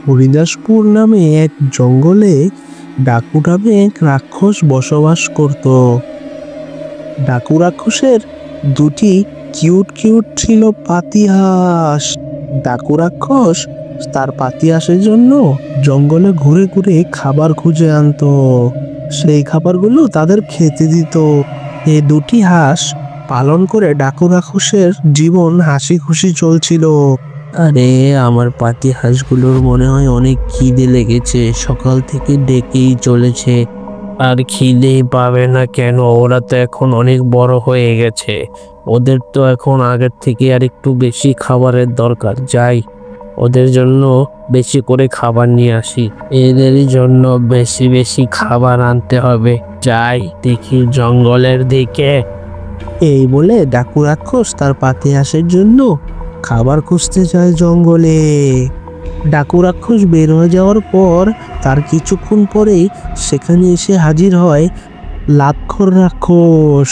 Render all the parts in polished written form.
হরিদাসপুর নামে এক জঙ্গলে ডাকু নামে এক রাক্ষস বসবাস করত। ডাকু রাক্ষসের দুটি কিউট কিউট ছিল পাতিহাঁস। ডাকু রাক্ষস তার পাতিহাঁসের জন্য জঙ্গলে ঘুরে ঘুরে খাবার খুঁজে আনতো, সেই খাবারগুলো তাদের খেতে দিত। এই দুটি হাঁস পালন করে ডাকু রাক্ষসের জীবন হাসি খুশি চলছিল। আরে আমার পাতি হাঁসগুলোর মনে হয় অনেক খিদে লেগেছে, সকাল থেকে ডেকেই চলেছে, আর খিদেই পাবে না কেন? ওরা তো এখন অনেক বড় হয়ে গেছে, ওদের তো এখন আগের থেকে আর একটু বেশি খাবারের দরকার। যাই, ওদের জন্য বেশি করে খাবার নিয়ে আসি, এদেরই জন্য বেশি বেশি খাবার আনতে হবে। যাই দেখি জঙ্গলের দিকে। এই বলে ডাকু রাক্ষস তার পাতি হাঁসের জন্য খাবার খুঁজতে যায় জঙ্গলে। ডাকু রাক্ষস বের হয়ে যাওয়ার পর তার কিছুক্ষণ পরেই সেখানে এসে হাজির হয় লাতখোর রাক্ষস।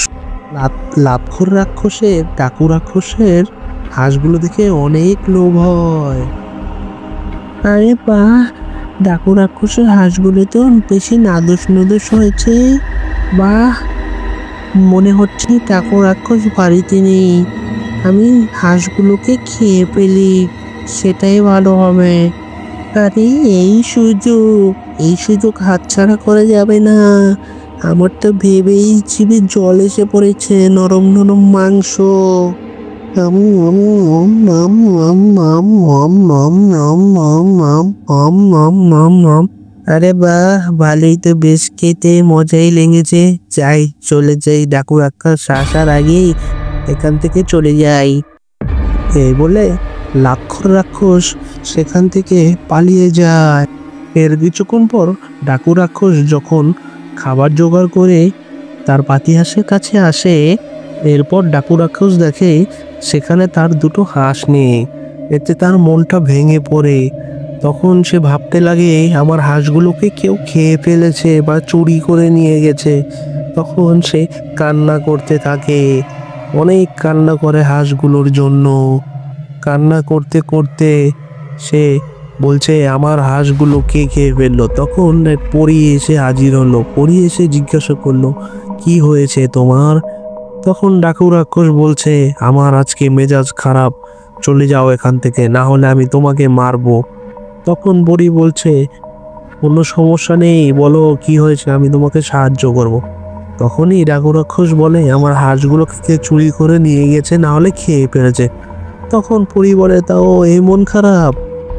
লাতখোর রাক্ষসের ডাকু রাক্ষসের হাঁসগুলো দেখে অনেক লোভ হয়। আরে বাহ, ডাকু রাক্ষসের হাঁসগুলো তো বেশি নাদুস নুদুস হয়েছে। বাহ, মনে হচ্ছে ডাকু রাক্ষস বাড়িতে নেই, আমি হাঁসগুলোকে খেয়ে ফেলি, সেটাই ভালো হবে। আরে এই সুযোগ হাতছাড়া করা যাবে না। আমার তো ভেবেই জিভে জল এসে পড়েছে, নরম নরম মাংস। আরে বাহ, ভালোই তো, বেশ খেতে মজাই লেগেছে। যাই, চলে যাই, ডাকু রাক্ষস আসার আগেই এখান থেকে চলে যাই। এই বলে লাক্ষর রাক্ষস সেখান থেকে পালিয়ে যায়। এর কিছুক্ষণ পর ডাকু রাক্ষস যখন খাবার জোগাড় করে তার পাতিহাঁসের কাছে আসে, এরপর ডাকু রাক্ষস দেখে সেখানে তার দুটো হাঁস নেই। এতে তার মনটা ভেঙে পড়ে। তখন সে ভাবতে লাগে আমার হাঁসগুলোকে কেউ খেয়ে ফেলেছে বা চুরি করে নিয়ে গেছে। তখন সে কান্না করতে থাকে, অনেক কান্না করে হাঁসগুলোর জন্য। কান্না করতে করতে সে বলছে আমার হাঁসগুলো কে খেয়ে ফেললো। তখন এক পরী এসে হাজির হলো। পরী এসে জিজ্ঞাসা করলো, কি হয়েছে তোমার? তখন ডাকু রাক্ষস বলছে, আমার আজকে মেজাজ খারাপ, চলে যাও এখান থেকে, না হলে আমি তোমাকে মারবো। তখন পরী বলছে, কোনো সমস্যা নেই, বলো কি হয়েছে, আমি তোমাকে সাহায্য করব। তখনই ডাকু রাক্ষস বলে, আমার হাঁসগুলোকে চুরি করে নিয়ে গেছে, না হলে খেয়ে ফেলেছে। তখন পরী বলে, তাও এই মন খারাপ?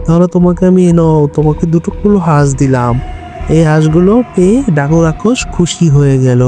তাহলে তোমাকে আমি তোমাকে দুটো হাঁস দিলাম। এই হাঁসগুলো পেয়ে ডাকু রাক্ষস খুশি হয়ে গেল।